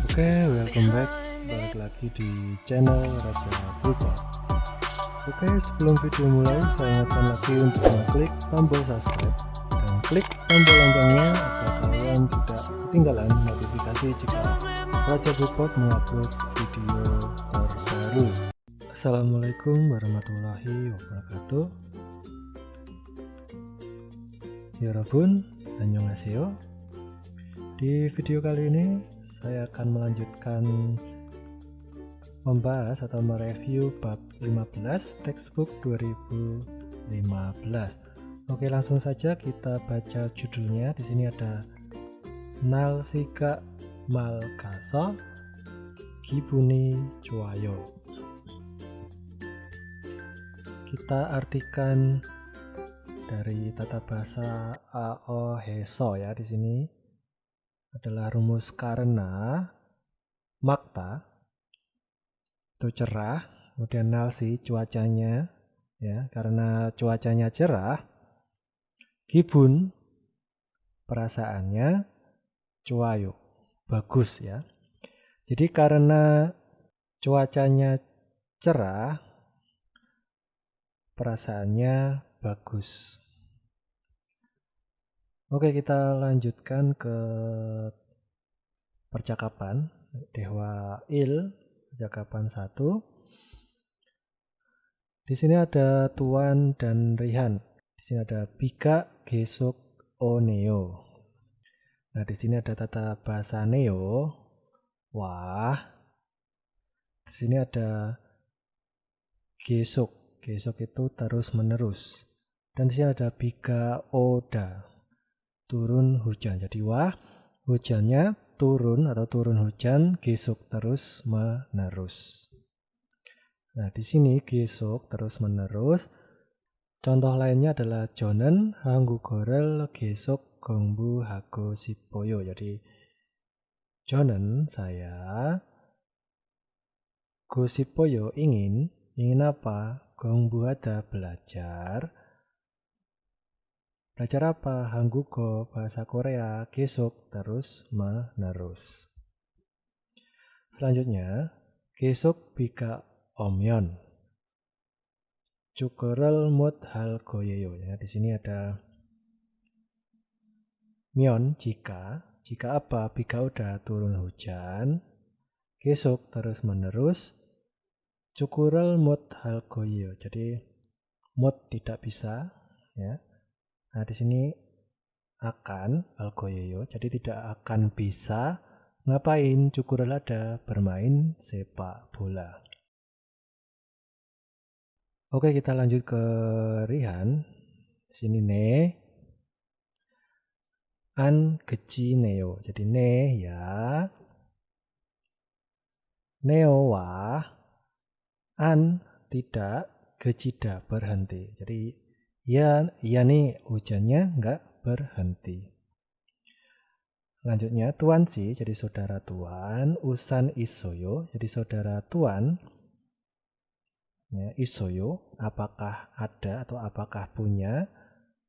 Oke, welcome back. Balik lagi di channel Raja Bupa. Oke, sebelum video mulai, saya ingatkan lagi untuk mengklik tombol subscribe dan klik tombol loncengnya agar kalian tidak ketinggalan notifikasi jika Raja Bupa mengupload video terbaru. Assalamualaikum warahmatullahi wabarakatuh. Yorobun, annyeonghaseyo. Di video kali ini saya akan melanjutkan membahas atau mereview bab 15 textbook 2015. Oke, langsung saja kita baca judulnya. Di sini ada Nalsika Malkaso Gibuni Cuayo. Kita artikan dari tata bahasa Aoheso ya. Di sini adalah rumus karena makta itu cerah, kemudian nalsi cuacanya ya, karena cuacanya cerah, gibun perasaannya, cuayo bagus ya. Jadi karena cuacanya cerah, perasaannya bagus. Oke, kita lanjutkan ke percakapan Dewa Il, percakapan 1. Di sini ada Tuan dan Rihan. Di sini ada Bika Gesuk Oneo. Nah, di sini ada tata bahasa Neo. Wah. Di sini ada Gesuk. Gesuk itu terus menerus. Dan di sini ada Bika Oda. Turun hujan. Jadi wah, hujannya turun atau turun hujan gesuk terus menerus. Nah, di sini gesuk terus menerus. Contoh lainnya adalah Jonen Hanggugorel gesuk gongbu hago sipoyo. Jadi Jonen saya, go sipoyo ingin apa? Gongbu ada belajar. Belajar apa? Hanggugo, bahasa Korea, gesuk terus menerus. Selanjutnya, gesuk bika omyon. Cukurel mut hal goyeyo. Ya, di sini ada myon jika apa? Bika udah turun hujan. Gesuk terus menerus. Cukurel mut hal goyeyo. Jadi mut tidak bisa ya. Nah, di sini akan algoyeyo, jadi tidak akan bisa ngapain? Cukurel ada bermain sepak bola. Oke, kita lanjut ke Rihan. Di sini ne an geci neo. Jadi ne ya. Neo wa an tidak, gecida berhenti. Jadi ya nih hujannya enggak berhenti. Selanjutnya tuan si jadi saudara tuan, usan isoyo jadi saudara tuan. Ya, isoyo apakah ada atau apakah punya,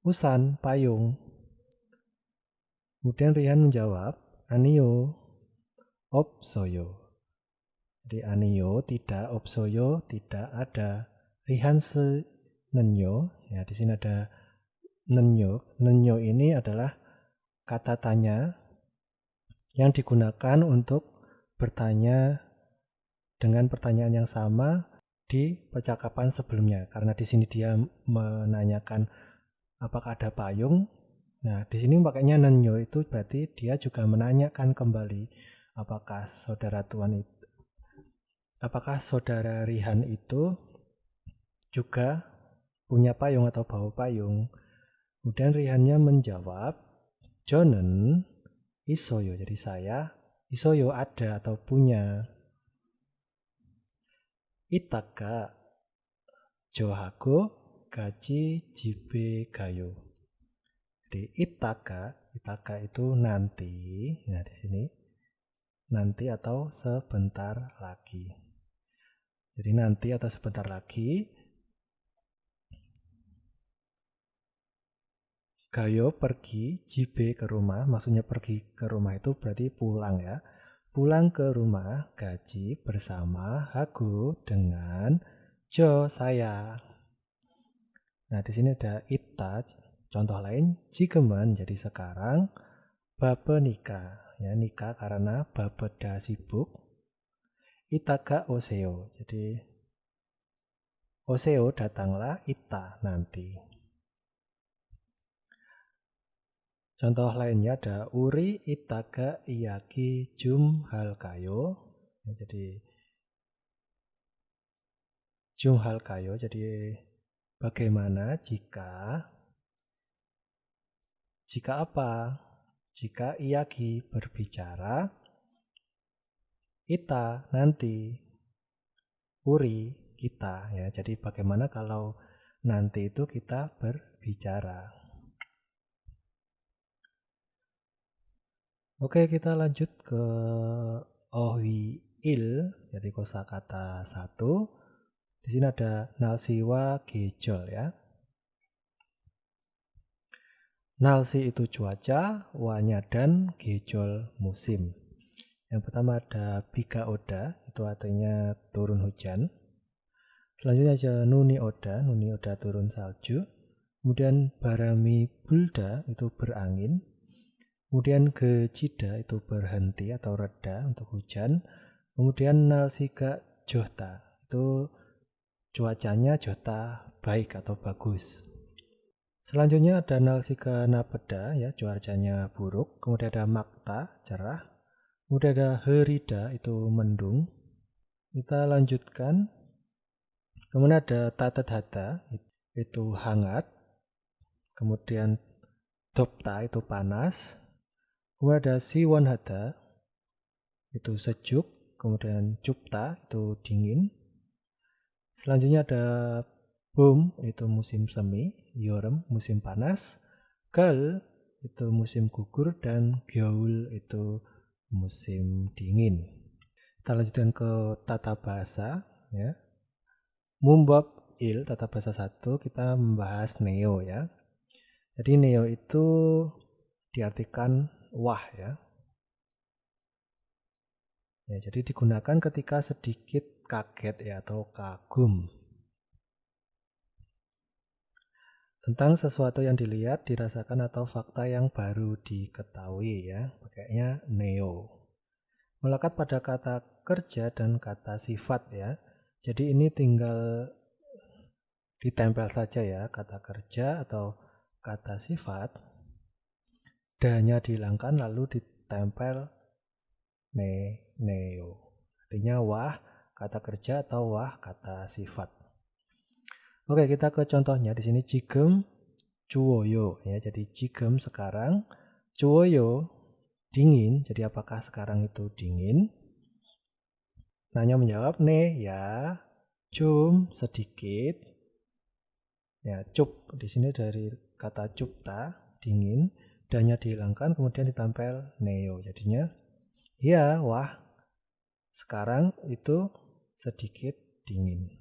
usan payung. Kemudian Rihan menjawab, anio opsoyo. Jadi anio tidak, opsoyo tidak ada. Rihan nenyo, ya di sini ada nenyo. Nenyo ini adalah kata tanya yang digunakan untuk bertanya dengan pertanyaan yang sama di percakapan sebelumnya. Karena di sini dia menanyakan apakah ada payung. Nah, di sini pakainya nenyo itu berarti dia juga menanyakan kembali apakah saudara Rihan itu juga punya payung atau bawa payung. Kemudian Rihannya menjawab, Jonen isoyo. Jadi saya, isoyo ada atau punya. Itaka johago gaji jibe gayo. Jadi itaka itu nanti. Nah, di sini nanti atau sebentar lagi. Jadi nanti atau sebentar lagi Gayo pergi, Jibe ke rumah, maksudnya pergi ke rumah itu berarti pulang ya. pulang ke rumah Gaji bersama Hago dengan Jo saya. Nah, di sini ada ita. Contoh lain, 지금은 jadi sekarang, 바쁘니까 ya nikah karena 바쁘다 sibuk. 이따가 오세요. Jadi 오세요 datanglah, ita nanti. Contoh lainnya ada 우리 이따가 이야기 좀 할까요? Ya, jadi 좀 할까요? Jadi bagaimana jika apa? Jika iaki berbicara, ita nanti, uri kita ya. Jadi bagaimana kalau nanti itu kita berbicara. Oke, kita lanjut ke il, jadi kosakata 1. Di sini ada nalsiwa gejol ya. Nalsi itu cuaca, wanya dan gejol musim. Yang pertama ada biga oda, itu artinya turun hujan. Selanjutnya ada nuni oda turun salju. Kemudian barami bulda itu berangin. Kemudian gejida itu berhenti atau reda untuk hujan. Kemudian nalsiga johta itu cuacanya johta baik atau bagus. Selanjutnya ada nalsiga napeda ya, cuacanya buruk. Kemudian ada makta cerah. Kemudian ada herida itu mendung. Kita lanjutkan. Kemudian ada tatatata itu hangat. Kemudian dopta itu panas. Kemudian ada siwanhada itu sejuk. Kemudian cupta itu dingin. Selanjutnya ada boom itu musim semi, yorem musim panas, gal itu musim gugur, dan gyaul itu musim dingin. Kita lanjutkan ke tata bahasa ya. Mumbab il tata bahasa 1 kita membahas neo ya. Jadi neo itu diartikan wah ya. Ya, jadi digunakan ketika sedikit kaget ya atau kagum tentang sesuatu yang dilihat, dirasakan atau fakta yang baru diketahui ya. Pakainya neo. Melekat pada kata kerja dan kata sifat ya. Jadi ini tinggal ditempel saja ya, kata kerja atau kata sifat. Da-nya dihilangkan lalu ditempel neo. Artinya wah kata kerja atau wah kata sifat. Oke, kita ke contohnya di sini 지금 추워요 ya. Jadi 지금 sekarang, 추워요 dingin. Jadi apakah sekarang itu dingin? Nanya menjawab 네 ya, 좀 sedikit. Ya, cup di sini dari kata cupta dingin, dan-nya dihilangkan kemudian ditempel neo. Jadinya ya, wah sekarang itu sedikit dingin.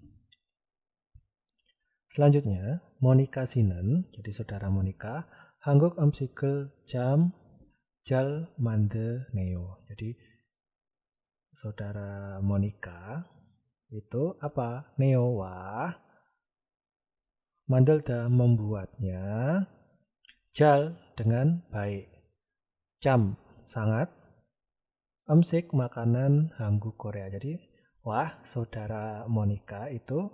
Selanjutnya Monica Sinen, jadi saudara Monica, 한국 음식을 잘 만드네요. Jadi saudara Monica itu apa? Neo wah, 만들다 membuatnya, 잘 dengan baik, cam sangat, 음식 makanan Hangguk Korea. Jadi wah saudara Monica itu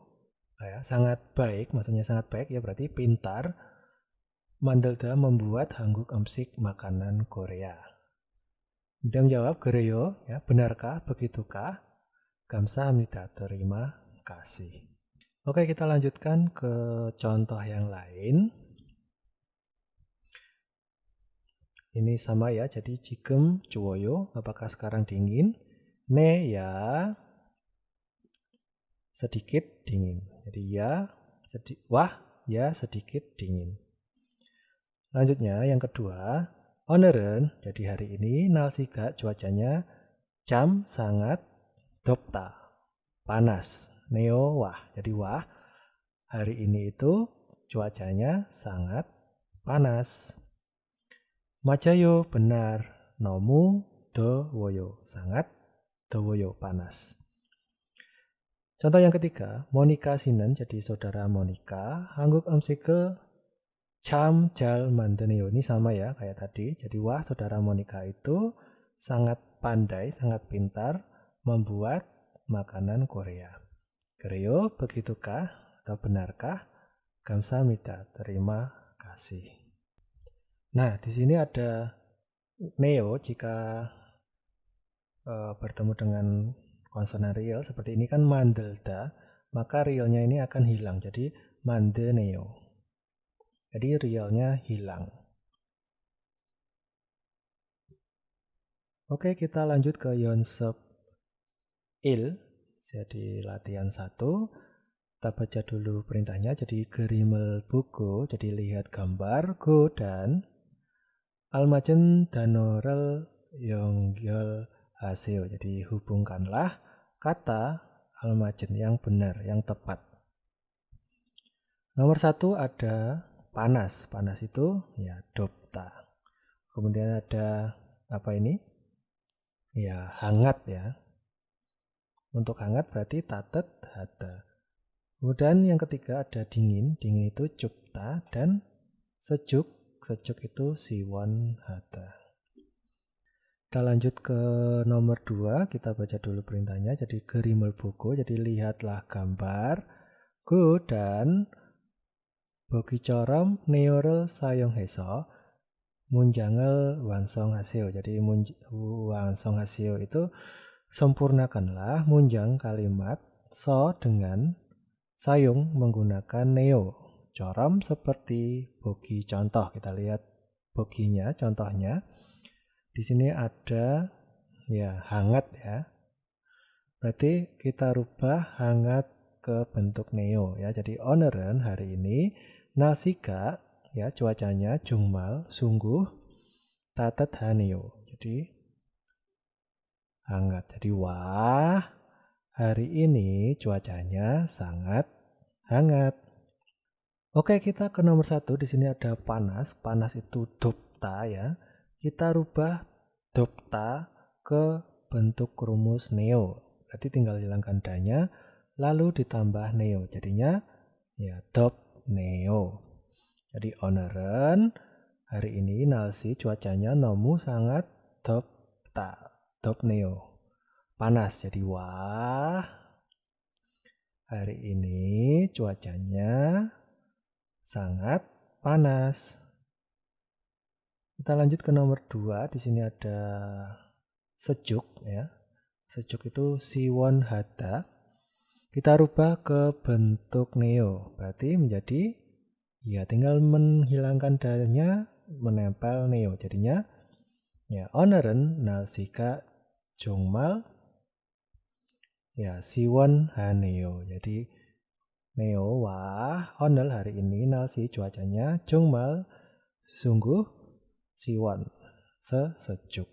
ya, sangat baik, maksudnya sangat baik ya berarti pintar, 만들다 membuat Hangguk 음식 makanan Korea. Dia menjawab 그래요 ya, benarkah begitukah? 감사합니다 terima kasih. Oke, kita lanjutkan ke contoh yang lain. Ini sama ya, jadi 지금 추워요 apakah sekarang dingin? 네 ya sedikit dingin. Jadi ya wah ya sedikit dingin. Lanjutnya yang kedua, 오늘은 jadi hari ini, 날씨가 cuacanya, jam sangat, 덥다 panas, neo wah. Jadi wah hari ini itu cuacanya sangat panas. 맞아요 benar, 너무 더워요 sangat 더워요, panas. Contoh yang ketiga, Monica Sinan jadi saudara Monica. 한국 음식을 참 잘 만드네요. Ini sama ya kayak tadi. Jadi wah saudara Monica itu sangat pandai, sangat pintar membuat makanan Korea. 그래요? Begitukah? Atau benarkah? 감사합니다. Terima kasih. Nah, di sini ada neo jika bertemu dengan konsonan real seperti ini kan mandelda, maka realnya ini akan hilang. Jadi mandeneo. Jadi realnya hilang. Oke, kita lanjut ke 연습 1. Jadi latihan 1. Kita baca dulu perintahnya. Jadi 그림을 보고, jadi lihat gambar. Go dan 알맞은 단어를 연결하세요. Jadi hubungkanlah kata almajin yang benar, yang tepat. Nomor 1 ada panas. Panas itu ya 덥다. Kemudian ada apa ini? Ya hangat ya. Untuk hangat berarti 따뜻하다. Kemudian yang ketiga ada dingin. Dingin itu 춥다 dan sejuk. Sejuk itu 시원하다. Kita lanjut ke nomor 2. Kita baca dulu perintahnya. Jadi 그림을 보고. Jadi lihatlah gambar. Go dan 보기처럼 네오를 사용해서 문장을 완성하세요. jadi 완성하세요 itu sempurnakanlah munjang kalimat so dengan sayung menggunakan neo. Coram seperti bogi contoh. Kita lihat boginya, contohnya. Di sini ada ya hangat ya. Berarti kita rubah hangat ke bentuk neo ya. Jadi 오늘은 hari ini 날씨가 ya cuacanya 정말 sungguh 따뜻하네요. jadi hangat. Jadi wah hari ini cuacanya sangat hangat. Oke, kita ke nomor 1. Di sini ada panas. Panas itu 덥다 ya. Kita rubah 덥다 ke bentuk rumus neo. Berarti tinggal hilangkan danya lalu ditambah neo. Jadinya ya 덥네요. Jadi 오늘은 hari ini 날씨 cuacanya 너무 sangat 덥다. 덥네요. Panas. Jadi wah hari ini cuacanya sangat panas. Kita lanjut ke nomor 2. Di sini ada sejuk ya. Sejuk itu 시원하다. Kita rubah ke bentuk neo. Berarti menjadi ya tinggal menghilangkan danya menempel neo. Jadinya ya 오늘은 날씨가 정말 ya 시원하네요. jadi neo wah 오늘 hari ini 날씨 cuacanya 정말 sungguh siwan sejuk.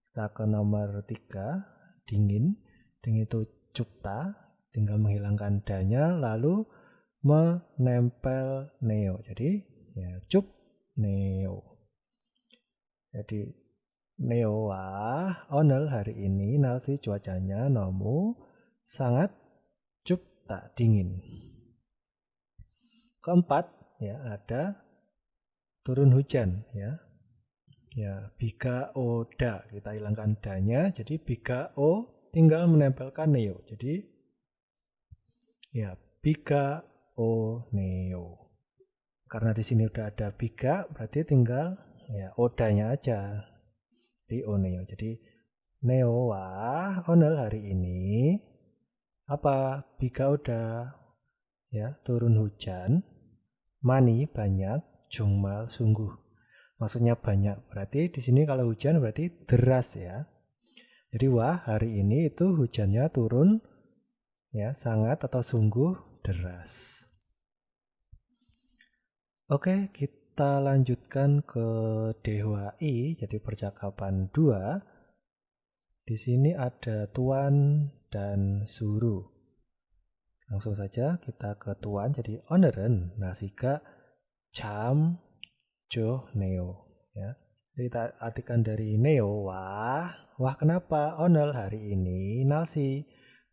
Kita ke nomor 3 dingin. Dingin itu 춥다. tinggal menghilangkan danya lalu menempel neo. Jadi ya 춥네요. jadi neo wah 오늘 hari ini 날씨 cuacanya 너무 sangat 춥다. dingin. Keempat ya ada turun hujan ya. Ya biga oda. Kita hilangkan danya. Jadi biga o tinggal menempelkan neo. Jadi ya biga o neo. Karena di sini udah ada biga berarti tinggal ya odanya aja. Di oneo. Jadi neo wah 오늘 hari ini apa biga oda ya turun hujan 많이 banyak 정말 sungguh. Maksudnya banyak. Berarti di sini kalau hujan berarti deras ya. Jadi wah hari ini itu hujannya turun ya sangat atau sungguh deras. Oke, kita lanjutkan ke DHI. Jadi percakapan 2. Di sini ada tuan dan suruh. Langsung saja kita ke tuan. Jadi 오늘은 날씨가 참 좋네요. ya. Kita artikan dari neo wah Wah kenapa? O늘 hari ini nalsi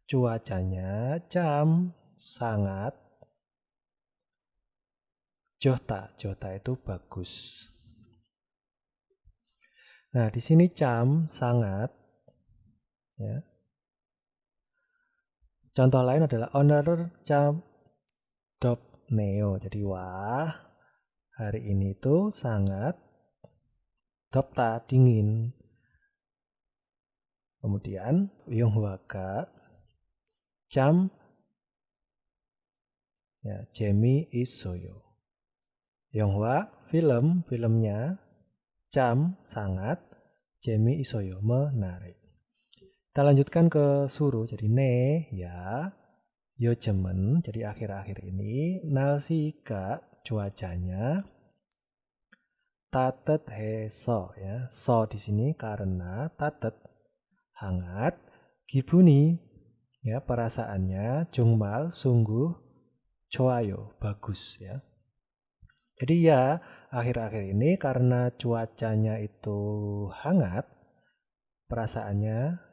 cuacanya jam sangat jota. Jota itu bagus. Nah, di sini jam sangat ya. Contoh lain adalah o늘 jam dop neo. Jadi wah, hari ini tuh sangat 덥다 dingin. Kemudian 영화가 jam ya 재미있어요. 영화 filmnya jam sangat 재미있어요 menarik. Kita lanjutkan ke suruh jadi ne ya 요즘은 jadi akhir-akhir ini 날씨가 cuacanya 따뜻해서 ya so di sini karena 따뜻 hangat 기분이 ya perasaannya 정말 sungguh 좋아요 bagus ya. Jadi ya akhir-akhir ini karena cuacanya itu hangat perasaannya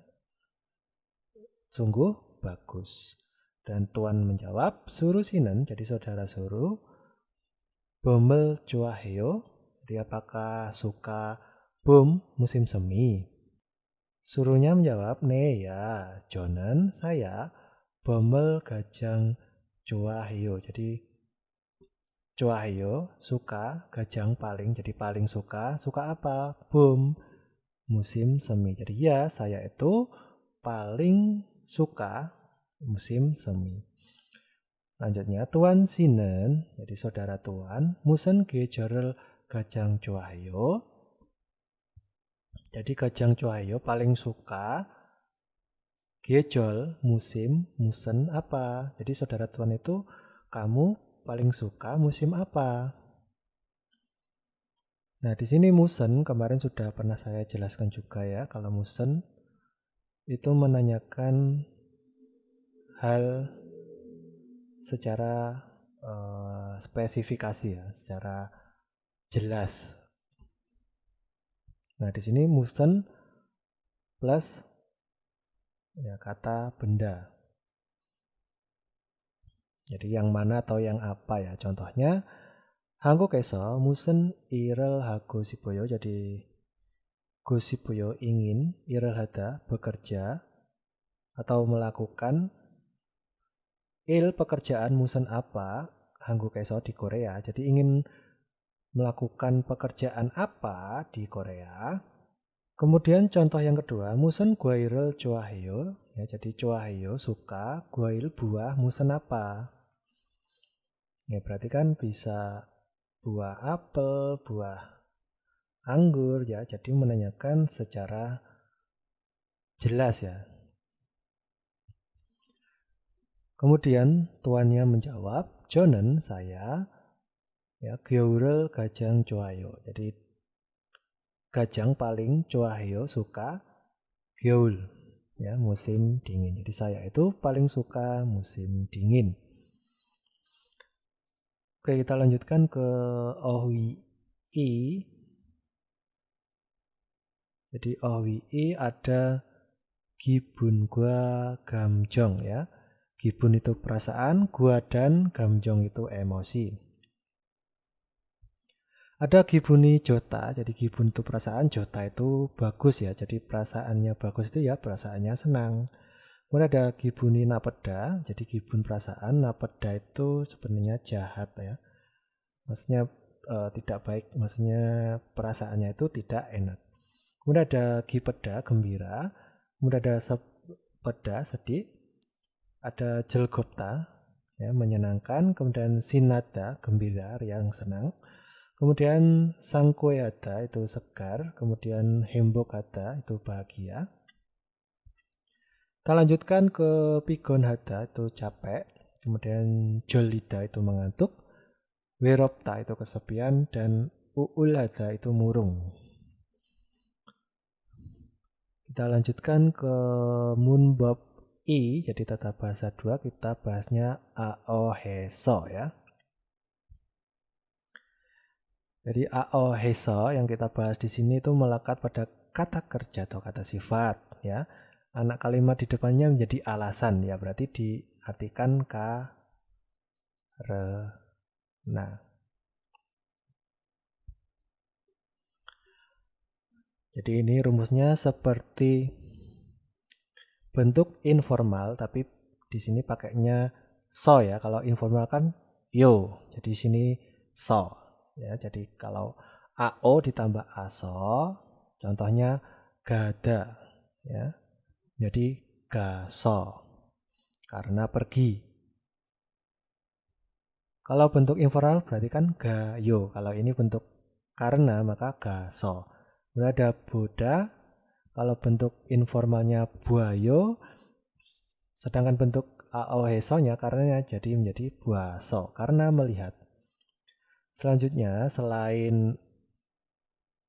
sungguh bagus. Dan Tuan menjawab suruh sinen jadi saudara suruh 봄을 좋아해요. Jadi apakah suka 봄 musim semi? Suruhnya menjawab, 네, ya, 저는 saya 봄을 가장 좋아해요. Jadi 좋아해요, suka, 가장 paling, jadi paling suka. Suka apa? 봄, musim semi. Jadi ya, saya itu paling suka musim semi. Lanjutnya, Tuan Sinen, jadi saudara Tuan, 무슨 계절을 가장 좋아해요? Jadi 가장 좋아해요 paling suka. 계절 musim, musen apa? Jadi saudara Tuan itu kamu paling suka musim apa? Nah, di sini musen kemarin sudah pernah saya jelaskan juga ya, kalau musen itu menanyakan hal secara spesifikasi ya, secara jelas. Nah, di sini musen plus ya kata benda. Jadi yang mana atau yang apa ya. Contohnya 한국에서 무슨 일을 하고 싶어요? Jadi 하고 싶어요 ingin, 일을 하다 bekerja atau melakukan pekerjaan musen apa? 한국에서 di Korea. Jadi ingin melakukan pekerjaan apa di Korea. Kemudian contoh yang kedua, musen 과일을 좋아해요. Ya, jadi 좋아해요 suka, 과일 buah, musen apa? Ya berarti kan bisa buah apel, buah anggur ya. Jadi menanyakan secara jelas ya. Kemudian tuannya menjawab, 저는 saya ya 겨울을 가장 좋아해요. Jadi 가장 paling 좋아해요 suka 겨울 ya musim dingin. Jadi saya itu paling suka musim dingin. Oke, kita lanjutkan ke 어휘이. Jadi 어휘이 ada 기분과 감정 ya. Gibun itu perasaan, gua dan 감정 itu emosi. Ada gibuni jota, jadi gibun itu perasaan, jota itu bagus ya. Jadi perasaannya bagus itu ya perasaannya senang. Kemudian ada gibuni napeda, jadi gibun perasaan, napeda itu sebenarnya jahat ya. Maksudnya tidak baik, maksudnya perasaannya itu tidak enak. Kemudian ada gipeda, gembira. Kemudian ada sepeda, sedih. Ada jelgopta, ya, menyenangkan. Kemudian sinada, gembira, yang senang. Kemudian sangkoyada itu segar. Kemudian hembokada itu bahagia. Kita lanjutkan ke pigonhada itu capek. Kemudian jolida itu mengantuk. Weropta itu kesepian. Dan uulhada itu murung. Kita lanjutkan ke munbab I, jadi tata bahasa 2 kita bahasnya aoheso ya. Jadi aoheso yang kita bahas di sini itu melekat pada kata kerja atau kata sifat ya. Anak kalimat di depannya menjadi alasan ya, berarti diartikan karena. Jadi ini rumusnya seperti bentuk informal, tapi di sini pakainya so ya. Kalau informal kan yo, jadi di sini so ya. Jadi kalau AO ditambah ASO, contohnya gada ya. Jadi gaso karena pergi. Kalau bentuk informal berarti kan gayo. Kalau ini bentuk karena maka gaso. Kemudian ada boda. Kalau bentuk informalnya buayo, sedangkan bentuk aohesonya karenanya jadi menjadi buaso karena melihat. Selanjutnya selain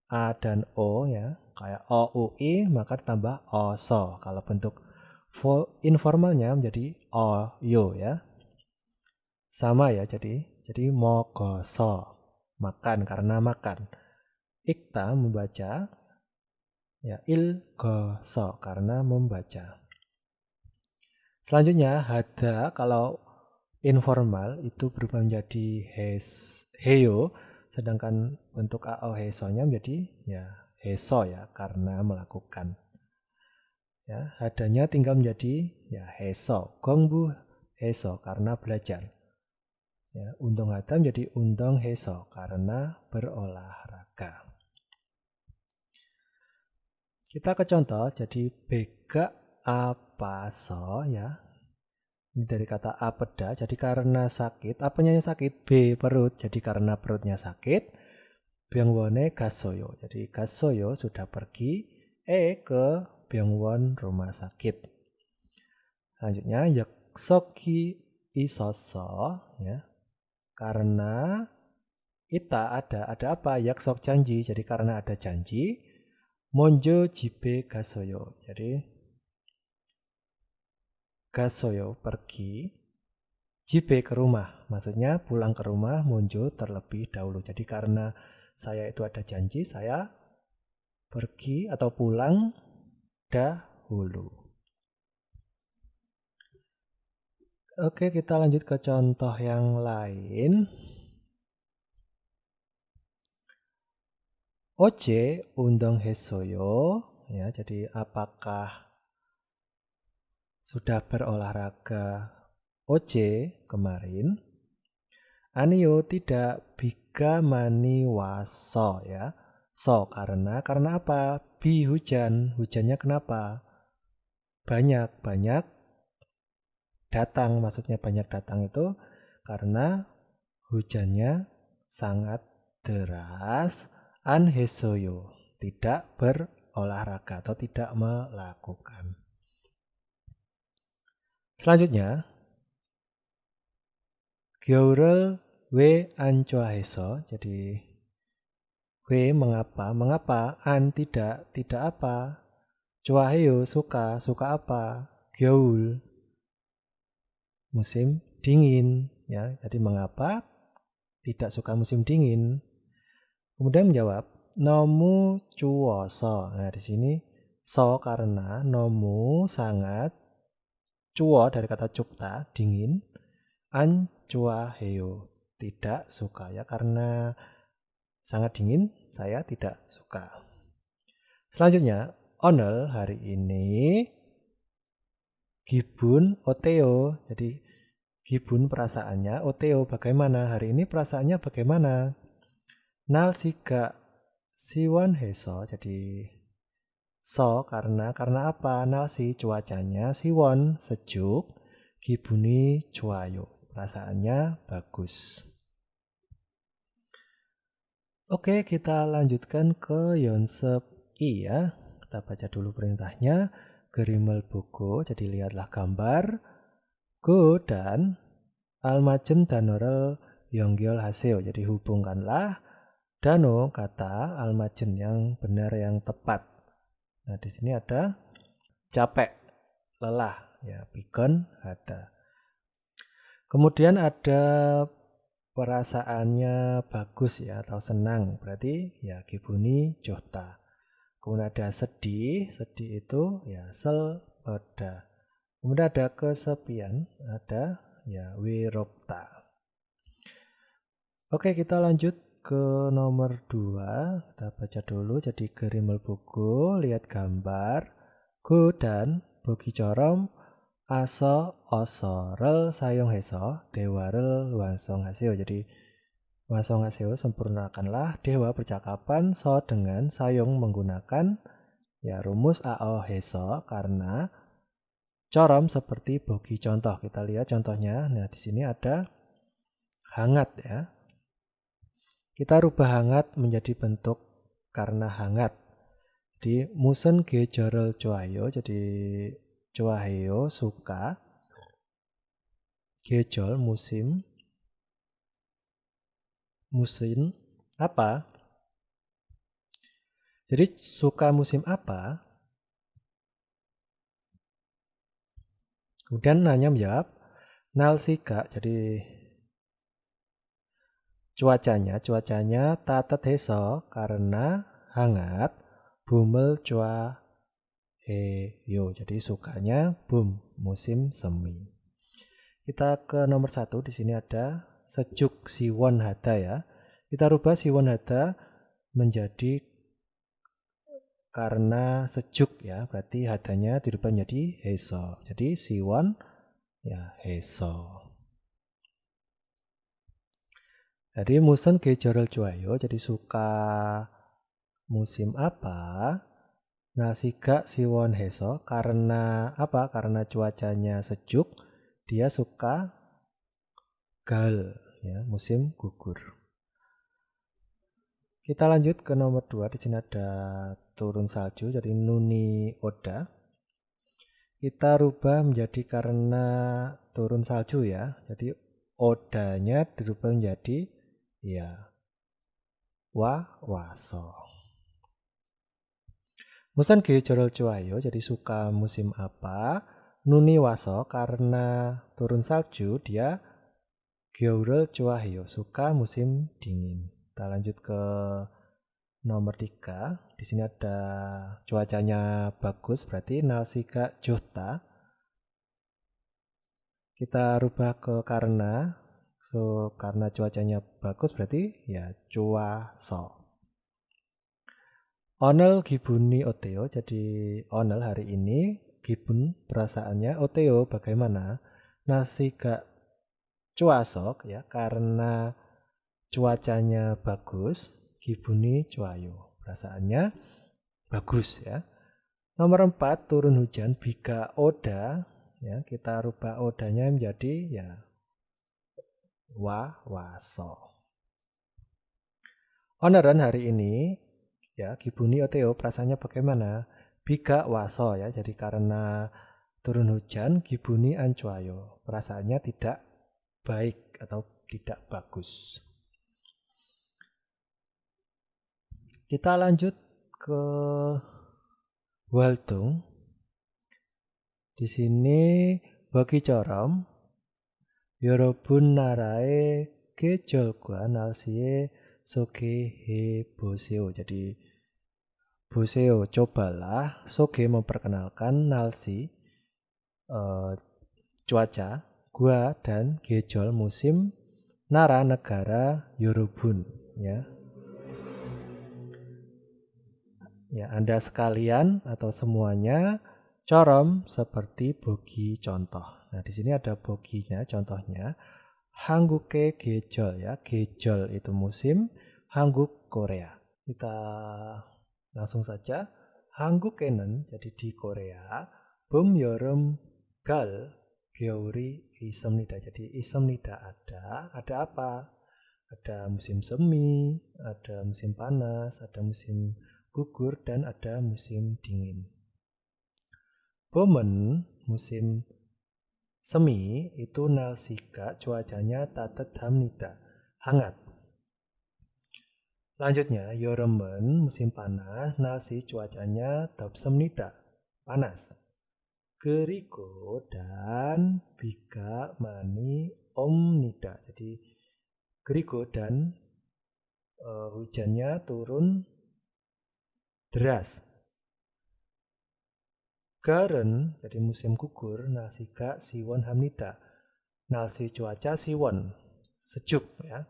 A dan O ya, kayak OUI maka ditambah OSO. Kalau bentuk informalnya menjadi OYO ya. Sama ya, jadi mogoso, makan karena makan. Ikta membaca, ya ilgoso karena membaca. Selanjutnya hada kalau informal itu berubah menjadi heyo, sedangkan bentuk aohesonya menjadi ya heso ya karena melakukan. Ya, hadanya tinggal menjadi ya heso, gongbu heso karena belajar. Ya, undong hada menjadi undong heso karena berolahraga. Kita ke contoh, jadi bega apa so ya. Ini dari kata apeda, jadi karena sakit, apanya yang sakit? B perut, jadi karena perutnya sakit. Byungwone gasoyo, jadi gasoyo sudah pergi. E ke Byungwon rumah sakit. Selanjutnya yaksoki isoso ya. Karena ita ada apa? Yaksok janji, jadi karena ada janji. Monjo jibe gasoyo, jadi gasoyo pergi, jibe ke rumah, maksudnya pulang ke rumah, monjo terlebih dahulu. Jadi karena saya itu ada janji, saya pergi atau pulang dahulu. Oke, kita lanjut ke contoh yang lain. Oje undong hesoyo ya, jadi apakah sudah berolahraga Oje kemarin? Anio tidak biga mani waso ya. So karena apa? Bi hujan, hujannya kenapa? Banyak datang, maksudnya banyak datang itu karena hujannya sangat deras. Anhesoyo, tidak berolahraga atau tidak melakukan. Selanjutnya, Gyeorel we ancoaheso, jadi we mengapa, an tidak apa, cuaheo suka apa, Gyeol musim dingin ya, jadi mengapa tidak suka musim dingin. Kemudian menjawab nomu cuoso. Nah di sini so karena nomu sangat, cuo dari kata cupta dingin, an cuaheo tidak suka ya, karena sangat dingin saya tidak suka. Selanjutnya onel hari ini gibun oteo, jadi gibun perasaannya, oteo bagaimana hari ini perasaannya bagaimana. Nal siga siwan heso, jadi so karena apa? Nal si cuacanya, siwon sejuk, gibuni cuayo perasaannya bagus. Oke, kita lanjutkan ke Yonsep I ya. Kita baca dulu perintahnya. Gerimel buku, jadi lihatlah gambar. Go dan almajen danorel yonggyol haseo, jadi hubungkanlah dano kata almajen yang benar yang tepat. Nah di sini ada capek, lelah ya, pigon hada. Kemudian ada perasaannya bagus ya atau senang, berarti ya gibuni jota. Kemudian ada sedih, sedih itu ya selpada. Kemudian ada kesepian, ada ya wiropta. Oke, kita lanjut ke nomor 2. Kita baca dulu. Jadi gerimel buku, lihat gambar. Go dan bogi corom aso oso rel sayong heso dewa rel wansong haseo. Jadi wansong haseo sempurnakanlah dewa percakapan so dengan sayong menggunakan ya rumus ao heso karena corom seperti bogi contoh. Kita lihat contohnya. Nah, di sini ada hangat ya. Kita rubah hangat menjadi bentuk karena hangat. Di musen ge jorel cuayo, jadi cuayo suka. Gejol musim apa? Jadi suka musim apa? Kemudian nanya menjawab nalsika, jadi cuacanya tatet heso karena hangat, bumel cua heyo, jadi sukanya musim semi. Kita ke nomor 1, di sini ada sejuk siwon hada ya. Kita rubah siwon hada menjadi karena sejuk ya, berarti hadanya dirubah menjadi heso. Jadi siwon ya heso. Jadi musen ge jorel cuayo, jadi suka musim apa? Nasiga siwon heso karena apa? Karena cuacanya sejuk, dia suka gal ya, musim gugur. Kita lanjut ke nomor 2. Di sini ada turun salju, jadi nuni oda. Kita rubah menjadi karena turun salju ya. Jadi odanya dirubah menjadi ya waso. Musan ge jorol cuayo, jadi suka musim apa? Nuni waso karena turun salju dia geurel cuayo, suka musim dingin. Kita lanjut ke nomor 3. Di sini ada cuacanya bagus, berarti nalsika jota. Kita rubah ke karena. So, karena cuacanya bagus berarti ya cuaso. Onel gibuni oteo, jadi onel hari ini, gibun perasaannya, oteo bagaimana? Nasiga cuasok ya, karena cuacanya bagus, gibuni cuayo, perasaannya bagus ya. Nomor 4, turun hujan, bika oda ya, kita rubah odanya menjadi ya waso. Oneran hari ini ya, gibuni oteo perasaannya bagaimana? Bika waso ya, jadi karena turun hujan, gibuni ancuayo, perasaannya tidak baik atau tidak bagus. Kita lanjut ke Waldung. Di sini bagi corom yorobun narae gejolgua nalsie soge he boseo. Jadi boseo, cobalah soge memperkenalkan nalsi cuaca, gua dan gejol musim nara negara yorobun ya. Ya, Anda sekalian atau semuanya corom seperti bogi contoh. Nah, di sini ada boginya, contohnya. Hangguke gejol ya, gejol itu musim, Hangguk Korea. Kita langsung saja. Hanggukenen, jadi di Korea, 봄, 여름, gal, 겨울이 있습니다. Jadi 있습니다 ada apa? Ada musim semi, ada musim panas, ada musim gugur, dan ada musim dingin. Bomen, musim semi, itu nalsika, cuacanya tatet hamnida, hangat. Lanjutnya, yoromen, musim panas, nalsi cuacanya 덥습니다, panas. Gerigo dan biga mani omnida. Jadi gerigo dan hujannya turun deras Garen, jadi musim gugur, 날씨가 시원합니다. 날씨 cuaca siwon, sejuk ya.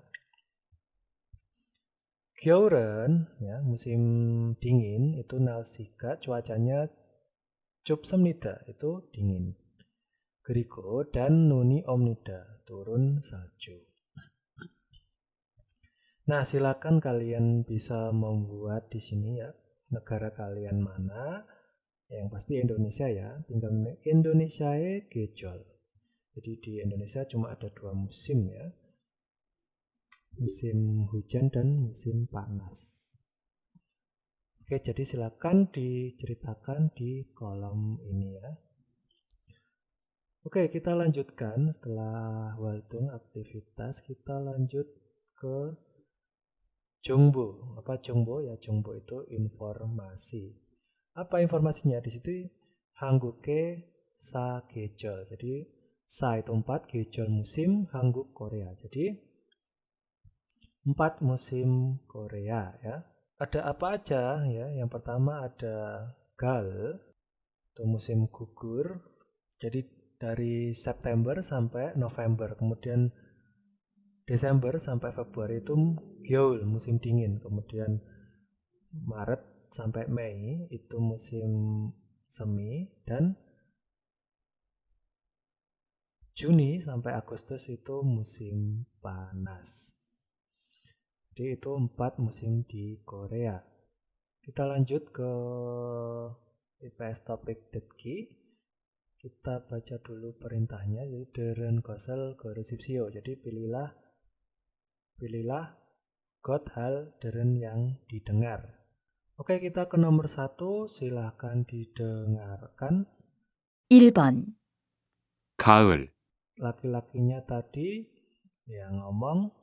겨울은 ya, musim dingin itu 날씨가 cuacanya 춥습니다. itu dingin. 그리고 dan 눈이 옵니다. turun salju. Nah, silakan kalian bisa membuat di sini ya, negara kalian mana. Yang pasti Indonesia ya, tinggal Indonesia의 계절. Jadi di Indonesia cuma ada 2 musim ya, musim hujan dan musim panas. Oke, jadi silakan diceritakan di kolom ini ya. Oke, kita lanjutkan setelah Waldung aktivitas, kita lanjut ke 정보. Apa 정보? Ya, 정보 itu informasi. Apa informasinya? Di situ 한국의 사계절. jadi 사 itu 4, 계절 musim, 한국 Korea. Jadi 4 musim Korea ya. Ada apa aja ya? Yang pertama ada gal itu musim gugur. Jadi dari September sampai November. Kemudian Desember sampai Februari itu 겨울, musim dingin. Kemudian Maret sampai Mei itu musim semi. Dan Juni sampai Agustus itu musim panas. Jadi itu 4 musim di Korea. Kita lanjut ke IPS topik.ki. Kita baca dulu perintahnya, yaitu deren gosel goresipsio. Jadi pilihlah got hal deren yang didengar. Oke, kita ke nomor 1. Silahkan didengarkan. 1번 가을, Laki-lakinya tadi yang ngomong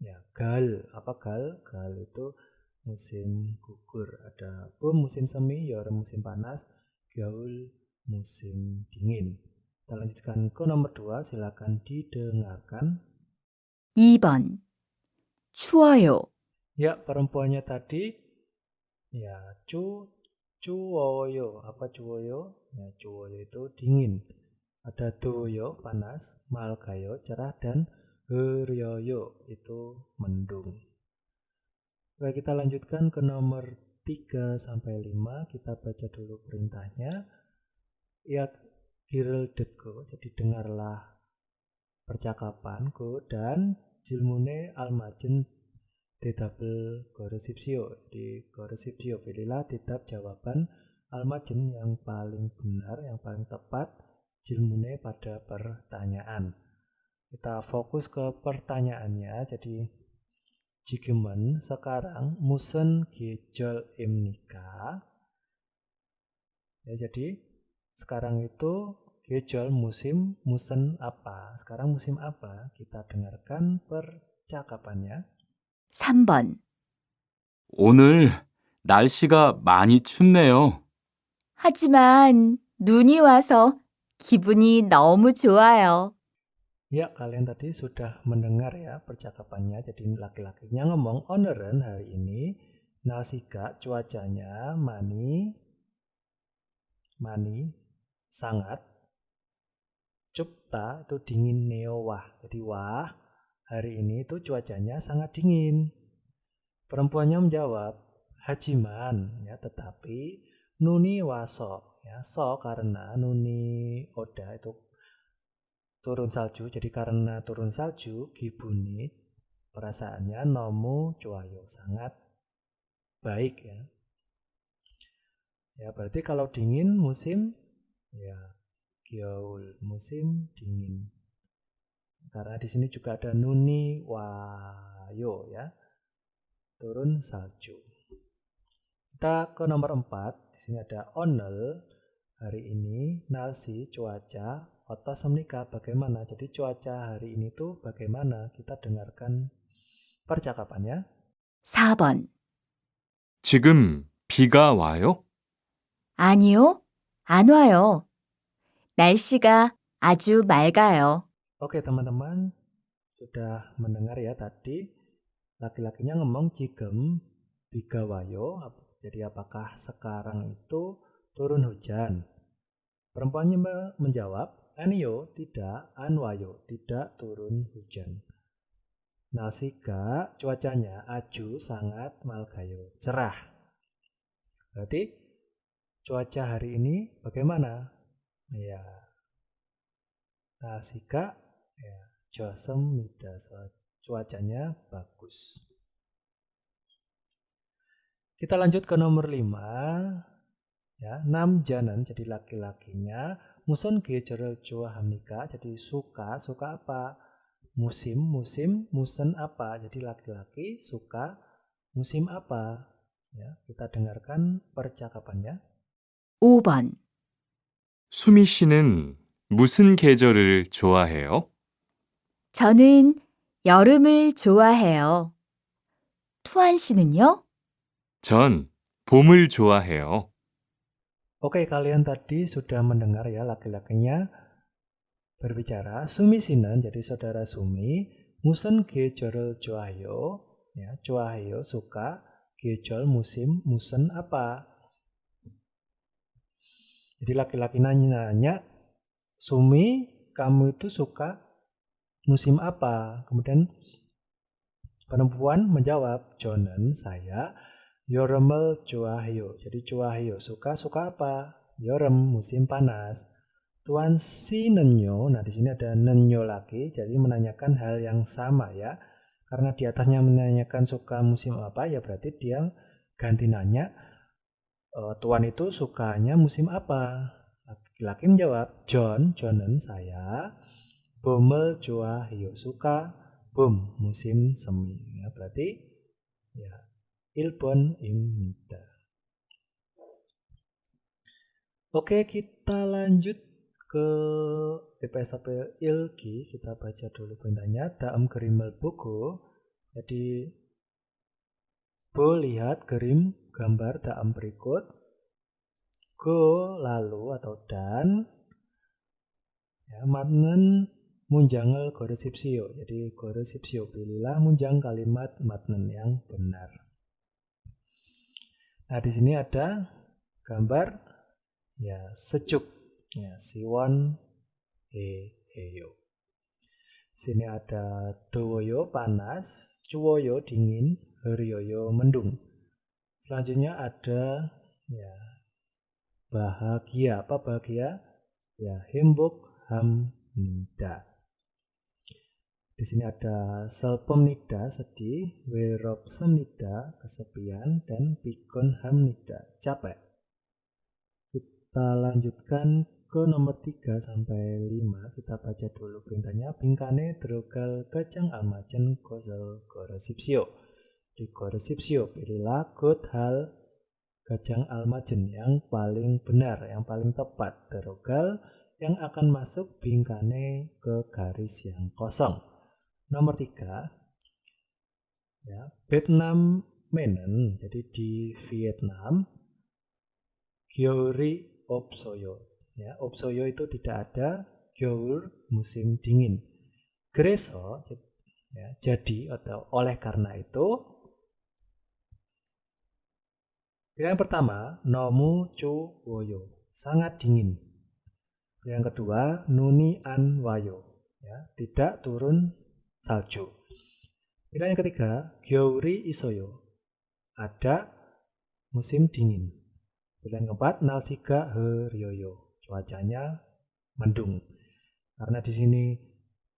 ya gal. Apa gal? Gal itu musim gugur. Ada 봄 musim semi, 여름 musim panas, 겨울 musim dingin. Kita lanjutkan ke nomor 2. Silakan didengarkan. 2번 추워요. Ya, perempuannya tadi ya 추워요. Apa 추워요? Ya, 추워요 itu dingin. Ada 더워요 panas, 맑아요 cerah, dan 흐려요 itu mendung. Baik, kita lanjutkan ke nomor 3 sampai 5. Kita baca dulu perintahnya. Ya, 기를듣고, jadi dengarlah percakapanku, dan 질문에 알맞은 대답을 고르십시오. Di 고르십시오, pilihlah tetap jawaban almajin yang paling benar, yang paling tepat. 질문에 pada pertanyaan. Kita fokus ke pertanyaannya. Jadi 지금은 sekarang 무슨 계절입니까? Ya, jadi sekarang itu 계절 musim, musen apa? Sekarang musim apa? Kita dengarkan percakapannya. 3번 오늘 날씨가 많이 춥네요. 하지만 눈이 와서 기분이 너무 좋아요. Ya, kalian tadi sudah mendengar ya percakapannya. Jadi laki-lakinya ngomong, 오늘은 hari ini, 날씨가 cuacanya mani sangat, 춥다 itu dingin neo wah. Jadi wah, hari ini itu cuacanya sangat dingin. Perempuannya menjawab, hajiman ya, tetapi nuni waso ya, so karena nuni oda itu turun salju. Jadi karena turun salju, gibuni perasaannya nomu cuayo sangat baik ya. Ya, berarti kalau dingin musim ya 겨울 musim dingin. Karena di sini juga ada nuni wayo ya, turun salju. Kita ke nomor 4. Di sini ada 오늘, hari ini, 날씨 cuaca, 어떻습니까 bagaimana. Jadi cuaca hari ini tuh bagaimana? Kita dengarkan percakapannya. 4번 지금 비가 와요? 아니요, 안 와요. 날씨가 아주 맑아요. Oke, teman-teman sudah mendengar ya tadi laki-lakinya ngomong 지금 비가 와요. Jadi apakah sekarang itu turun hujan? Perempuannya menjawab, Aniyo, tidak, anwayo, tidak turun hujan. Nasika, cuacanya aju sangat malgayo, cerah. Berarti cuaca hari ini bagaimana? Ya, nasika, ya, 좋습니다. Cuacanya bagus. Kita lanjut ke nomor 5. Ya, namjanan jadi laki-lakinya. 무슨 계절을 좋아합니까? jadi suka apa? musim, musen apa? jadi laki-laki suka musim apa? Ya, kita dengarkan percakapannya. 5번. 수미 씨는 무슨 계절을 좋아해요? 저는 여름을 좋아해요. 투안 씨는요? 전 봄을 좋아해요. Oke, kalian tadi sudah mendengar ya laki-lakinya berbicara. Sumi sinan, jadi saudara Sumi. 무슨 계절을 좋아해요? Ya, 좋아해요, suka. 계절, musim, musen apa? Jadi laki-laki nanya, Sumi, kamu itu suka musim apa? Kemudian perempuan menjawab, 저는, saya, 여름을 좋아해요. jadi 좋아해요, suka apa? 여름, musim panas. Tuan 씨는요, nah di sini ada nenyo lagi, jadi menanyakan hal yang sama ya. Karena di atasnya menanyakan suka musim apa, ya berarti dia ganti nanya, Tuan itu sukanya musim apa? Laki-laki menjawab, 저는 saya, 봄을 좋아해요, suka 봄, musim semi. Ya, berarti ya 1번입니다. Oke, kita lanjut ke DPSP Ilki. Kita baca dulu perintahnya. 다음 그림을 보고. jadi Bo lihat krim gambar dalam berikut. Go lalu atau dan. Ya, matnen munjangel goresipsio. Jadi goresipsio, pilihlah munjang kalimat matnen yang benar. Nah, di sini ada gambar ya sejuk. Ya, siwon heyo. Sini ada dowoyo panas, cuwoyo dingin, heryoyo mendung. Selanjutnya ada ya bahagia. Apa bahagia? Ya, hembok hamnida. Di sini ada selpemnida sedih, weropsemnida kesepian, dan pikon hamnida capek. Kita lanjutkan ke nomor 3 sampai 5. Kita baca dulu perintahnya. 빙칸에 들어갈 가장 알맞은 것을 고르십시오. Di goresipsio, pilihlah good hal 가장 알맞은, yang paling benar, yang paling tepat. Tergal, yang akan masuk 빙칸에 ke garis yang kosong. Nomor 3. Ya, Vietnam Menen, jadi di Vietnam 겨울이 없어요. Ya, 없어요 itu tidak ada, 겨울 musim dingin. 그래서 ya, jadi atau oleh karena itu. Yang pertama, 너무 추워요. sangat dingin. Yang kedua, 눈이 안 와요. Ya, tidak turun salju. Yang ketiga, 겨울이 있어요. ada musim dingin. Pilihan keempat, 날씨가 흐려요. cuacanya mendung. Karena di sini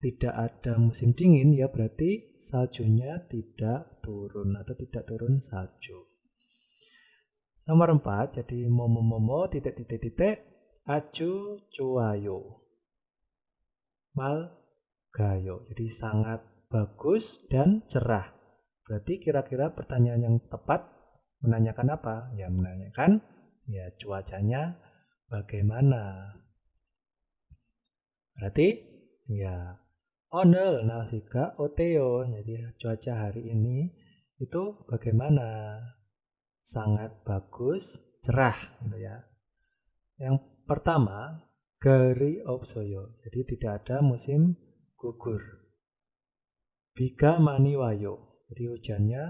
tidak ada musim dingin, ya berarti saljunya tidak turun atau tidak turun salju. Nomor 4, jadi momo titik aju cuayo. Malgayo, jadi sangat bagus dan cerah. Berarti kira-kira pertanyaan yang tepat menanyakan apa? Ya menanyakan ya cuacanya bagaimana. Berarti ya 오늘 날씨가 어때요? Jadi cuaca hari ini itu bagaimana? Sangat bagus, cerah gitu ya. Yang pertama, geri 없어요. Jadi tidak ada musim gugur. 비가 많이 와요. Jadi hujannya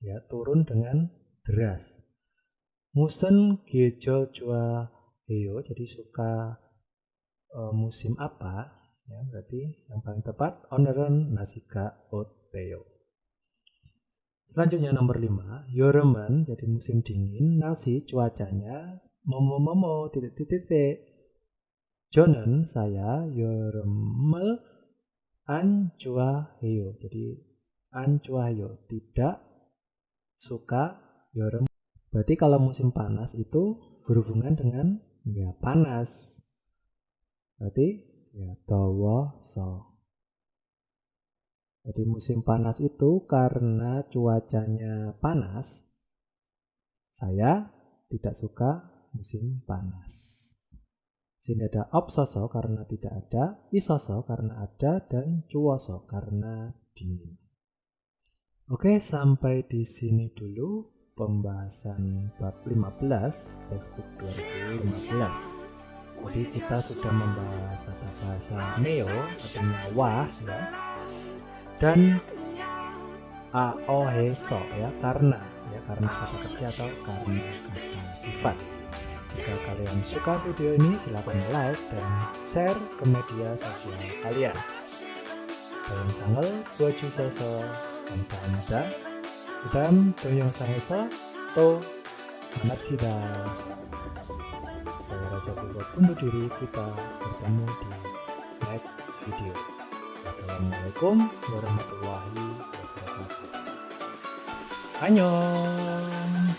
ya turun dengan deras. 무슨 계절 좋아해요? heyo, jadi suka musim apa? Ya, berarti yang paling tepat 오늘은 날씨가 어때요? Selanjutnya nomor 5, 여름은 jadi musim dingin, 날씨 cuacanya 뭐뭐뭐뭐 titik-titik. 저는 saya 여름을 안 좋아해요. jadi 안 좋아해요, tidak suka 여름. Berarti kalau musim panas itu berhubungan dengan ya panas. Berarti ya 더워서. Jadi musim panas itu karena cuacanya panas, saya tidak suka musim panas. Sini ada 없어서 karena tidak ada, 있어서 karena ada, dan 추워서 karena dingin. Oke, sampai di sini dulu pembahasan bab 15 textbook 2015. Jadi kita sudah membahas tata bahasa neo, artinya wah ya. Dan aoheso ya, karena kata kerja atau karena kata sifat. Jika kalian suka video ini, silakan like dan share ke media sosial kalian. 영상을 보여주셔서 감사합니다. 그다음 동영상에서 또 만납시다. Saya Raja Bulog undur diri, kita bertemu di next video. Assalamualaikum warahmatullahi wabarakatuh. Annyeong.